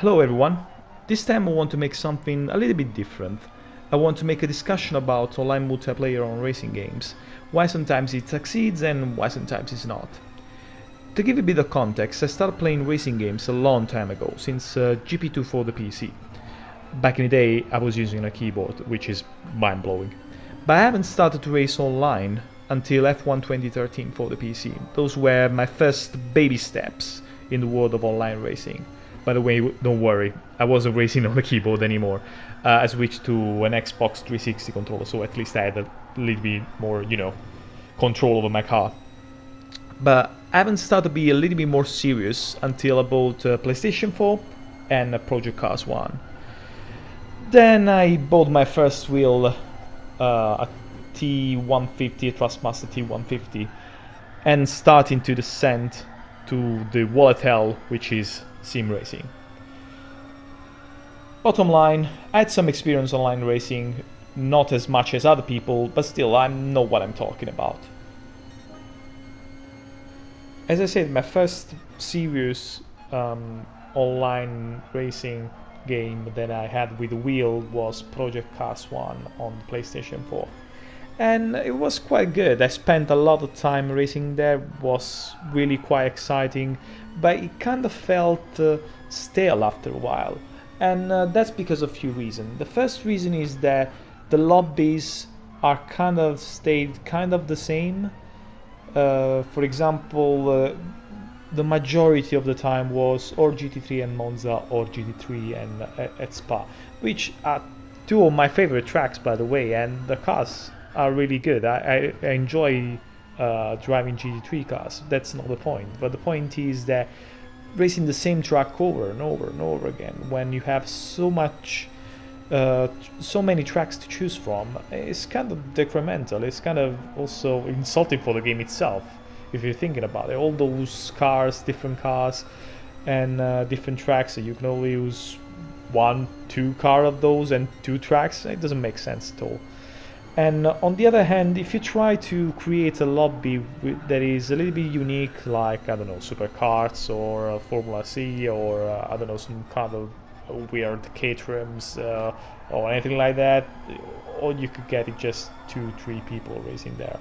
Hello everyone. This time I want to make something a little bit different. I want to make a discussion about online multiplayer on racing games, why sometimes it succeeds and why sometimes it's not. To give a bit of context, I started playing racing games a long time ago, since GP2 for the PC. Back in the day I was using a keyboard, which is mind-blowing. But I haven't started to race online until F1 2013 for the PC. Those were my first baby steps in the world of online racing. By the way, don't worry, I wasn't racing on the keyboard anymore. I switched to an Xbox 360 controller, so at least I had a little bit more, control over my car. But I haven't started to be a little bit more serious until I bought a PlayStation 4 and a Project Cars 1. Then I bought my first wheel, a T150, a Thrustmaster T150, and starting to descend to the wallet hell, which is sim racing. Bottom line, I had some experience online racing, not as much as other people, but still I know what I'm talking about. As I said, my first serious online racing game that I had with a wheel was Project Cars 1 on the PlayStation 4. And it was quite good. I spent a lot of time racing there, was really quite exciting, but it kind of felt stale after a while. And that's because of a few reasons. The first reason is that the lobbies are stayed kind of the same. For example, the majority of the time was or GT3 and Monza or GT3 and at Spa, which are two of my favorite tracks, by the way, and the cars are really good. I enjoy driving GT3 cars. That's not the point. But the point is that racing the same track over and over and over again, when you have so many tracks to choose from, is kind of detrimental. It's kind of also insulting for the game itself, if you're thinking about it. All those cars, different cars, and different tracks, so you can only use one, two car of those and two tracks. It doesn't make sense at all. And on the other hand, if you try to create a lobby that is a little bit unique, like, I don't know, supercars or Formula C or, I don't know, some kind of weird caterhams or anything like that, all you could get is just 2-3 people racing there.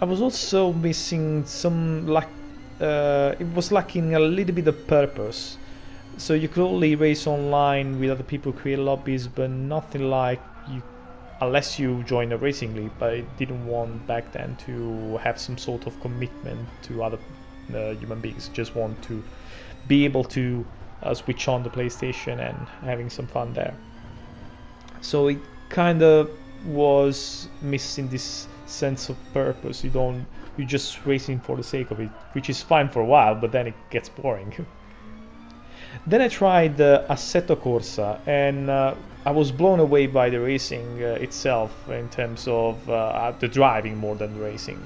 I was also missing some, it was lacking a little bit of purpose. So you could only race online with other people, create lobbies, but nothing like you, unless you join a racing league. But I didn't want back then to have some sort of commitment to other human beings. Just want to be able to switch on the PlayStation and having some fun there. So it kind of was missing this sense of purpose. You're just racing for the sake of it, which is fine for a while, but then it gets boring. Then I tried Assetto Corsa, and I was blown away by the racing itself in terms of the driving more than the racing.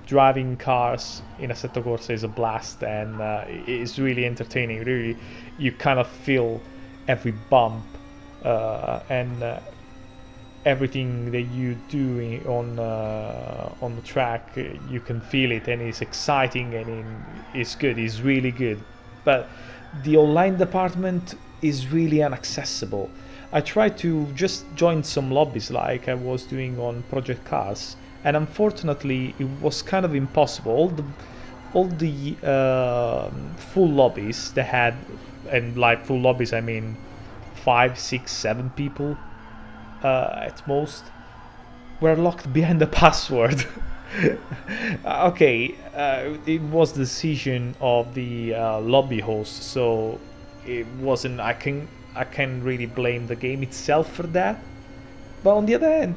Driving cars in Assetto Corsa is a blast, and it's really entertaining. Really, you kind of feel every bump and everything that you do on the track. You can feel it, and it's exciting, and it's good. It's really good. But the online department is really inaccessible. I tried to just join some lobbies like I was doing on Project Cars, and unfortunately it was kind of impossible. All the full lobbies they had, and like full lobbies I mean 5, 6, 7 people at most, were locked behind the password. Okay, it was the decision of the lobby host, so it wasn't. I can't really blame the game itself for that. But on the other hand,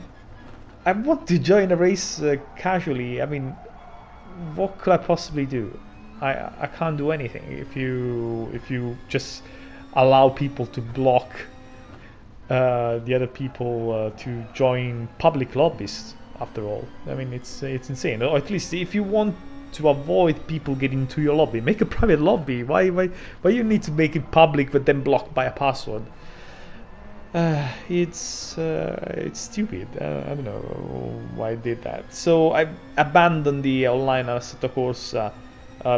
I want to join a race casually. I mean, what could I possibly do? I can't do anything if you just allow people to block the other people to join public lobbies. After all, I mean, it's insane. Or at least if you want to avoid people getting into your lobby, make a private lobby. Why you need to make it public but then blocked by a password? It's stupid. I don't know why I did that. So I abandoned the online Assetto Corsa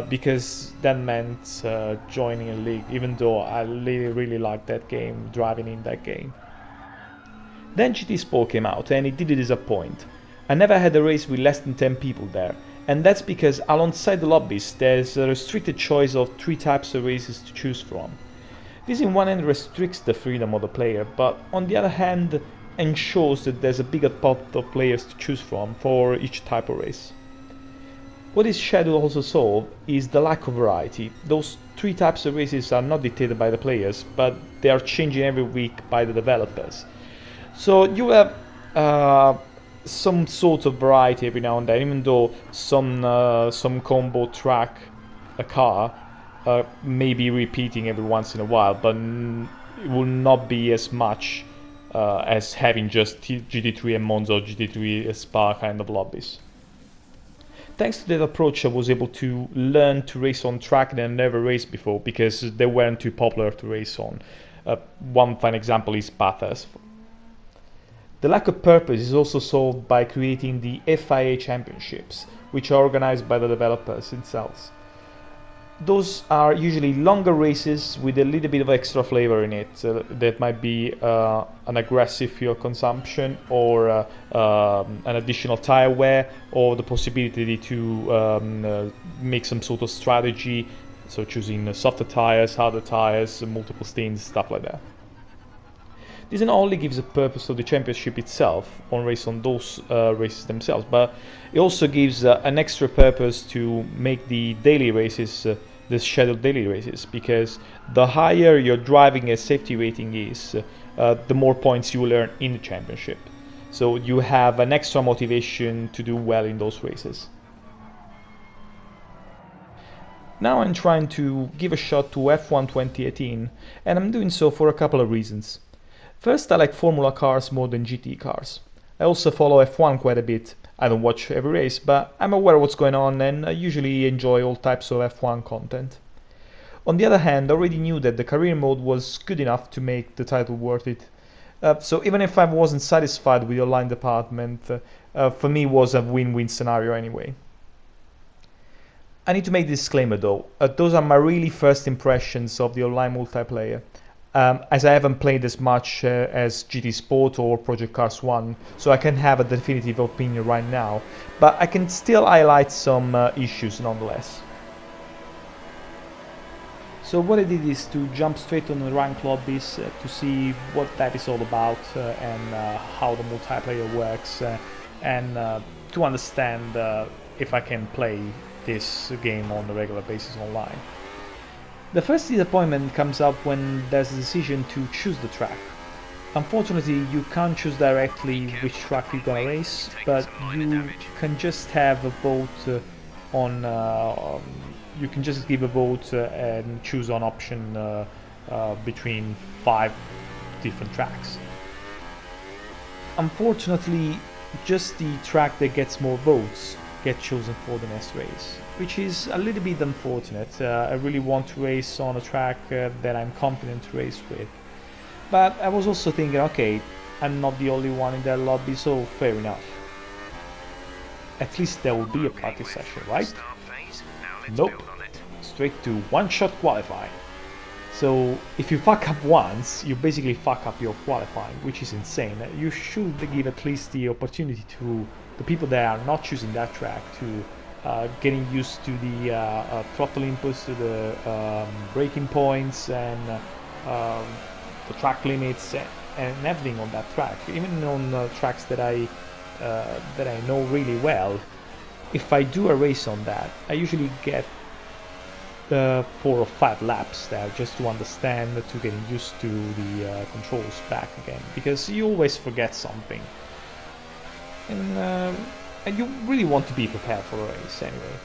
because that meant joining a league, even though I really liked that game, driving in that game. Then GtSport came out and it didn't disappoint. I never had a race with less than 10 people there, and that's because alongside the lobbies there's a restricted choice of 3 types of races to choose from. This in one hand restricts the freedom of the player, but on the other hand ensures that there's a bigger pot of players to choose from for each type of race. What this schedule also solves is the lack of variety. Those 3 types of races are not dictated by the players, but they are changing every week by the developers. So you have some sort of variety every now and then, even though some combo track a car may be repeating every once in a while, but it will not be as much as having just GT3 and Monza or GT3 Spa kind of lobbies. Thanks to that approach, I was able to learn to race on track that I never raced before because they weren't too popular to race on. One fine example is Bathurst. The lack of purpose is also solved by creating the FIA championships, which are organized by the developers themselves. Those are usually longer races with a little bit of extra flavor in it. That might be an aggressive fuel consumption, or an additional tire wear, or the possibility to make some sort of strategy, so choosing softer tires, harder tires, multiple stints, stuff like that. This not only gives a purpose to the championship itself, on those races themselves, but it also gives an extra purpose to make the daily races, the scheduled daily races, because the higher your driving and safety rating is, the more points you will earn in the championship. So you have an extra motivation to do well in those races. Now I'm trying to give a shot to F1 2018, and I'm doing so for a couple of reasons. First, I like Formula cars more than GT cars. I also follow F1 quite a bit. I don't watch every race, but I'm aware of what's going on and I usually enjoy all types of F1 content. On the other hand, I already knew that the career mode was good enough to make the title worth it. So even if I wasn't satisfied with the online department, for me it was a win-win scenario anyway. I need to make this disclaimer though, those are my really first impressions of the online multiplayer. As I haven't played as much as GtSport or Project Cars 1, so I can have a definitive opinion right now, but I can still highlight some issues nonetheless. So what I did is to jump straight on the ranked lobbies to see what that is all about and how the multiplayer works, and to understand if I can play this game on a regular basis online. The first disappointment comes up when there's a decision to choose the track. Unfortunately, you can't choose directly which track you're gonna race, but you can just have a vote you can just give a vote and choose an option between 5 different tracks. Unfortunately, just the track that gets more votes gets chosen for the next race, which is a little bit unfortunate. I really want to race on a track that I'm confident to race with. But I was also thinking, okay, I'm not the only one in that lobby, so fair enough. At least there will be a practice session, right? Nope. Straight to one-shot qualifying. So if you fuck up once, you basically fuck up your qualifying, which is insane. You should give at least the opportunity to the people that are not choosing that track to getting used to the throttle inputs, to the braking points, and the track limits and everything on that track. Even on tracks that I know really well, if I do a race on that, I usually get 4 or 5 laps there just to understand, to getting used to the controls back again, because you always forget something. And you really want to be prepared for a race anyway.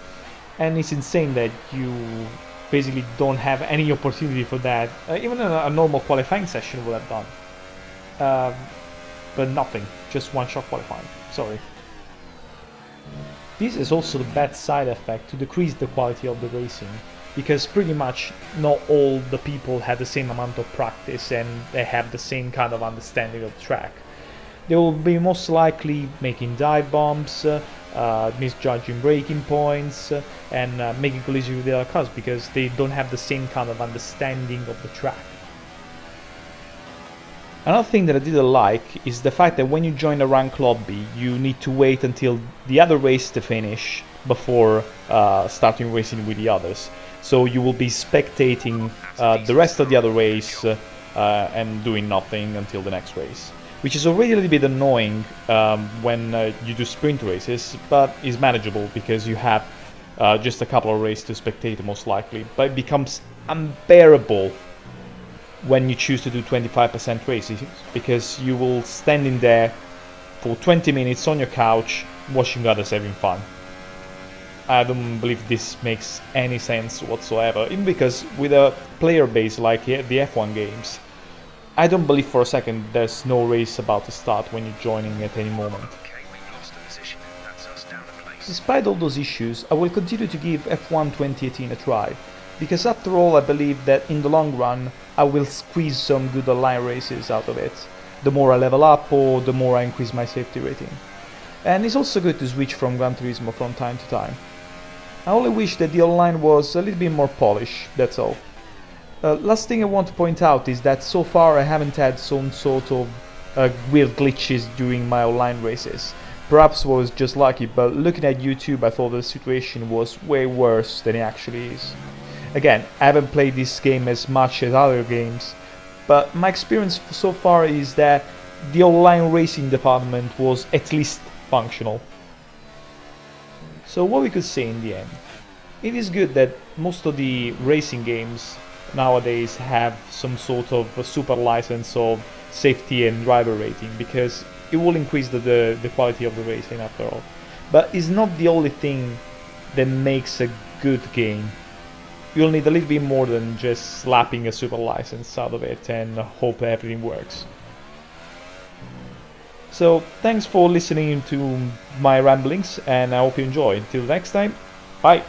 And it's insane that you basically don't have any opportunity for that. Even a normal qualifying session would have done. But nothing, just one-shot qualifying, sorry. This is also the bad side effect to decrease the quality of the racing, because pretty much not all the people have the same amount of practice and they have the same kind of understanding of the track. They will be most likely making dive bombs, misjudging braking points, and making collisions with the other cars because they don't have the same kind of understanding of the track. Another thing that I didn't like is the fact that when you join a rank lobby, you need to wait until the other race to finish before starting racing with the others. So you will be spectating the rest of the other race and doing nothing until the next race, which is already a little bit annoying when you do sprint races, but is manageable because you have just a couple of races to spectate most likely. But it becomes unbearable when you choose to do 25% races, because you will stand in there for 20 minutes on your couch watching others having fun. I don't believe this makes any sense whatsoever, even because with a player base like the F1 games, I don't believe for a second there's no race about to start when you're joining at any moment. Despite all those issues, I will continue to give F1 2018 a try, because after all I believe that in the long run I will squeeze some good online races out of it, the more I level up or the more I increase my safety rating. And it's also good to switch from Gran Turismo from time to time. I only wish that the online was a little bit more polished, that's all. Last thing I want to point out is that so far I haven't had some sort of weird glitches during my online races. Perhaps I was just lucky, but looking at YouTube I thought the situation was way worse than it actually is. Again, I haven't played this game as much as other games, but my experience so far is that the online racing department was at least functional. So what we could say in the end, it is good that most of the racing games nowadays have some sort of a super license of safety and driver rating, because it will increase the quality of the racing after all. But it's not the only thing that makes a good game. You'll need a little bit more than just slapping a super license out of it and hope everything works. So thanks for listening to my ramblings, and I hope you enjoy. Until next time, bye!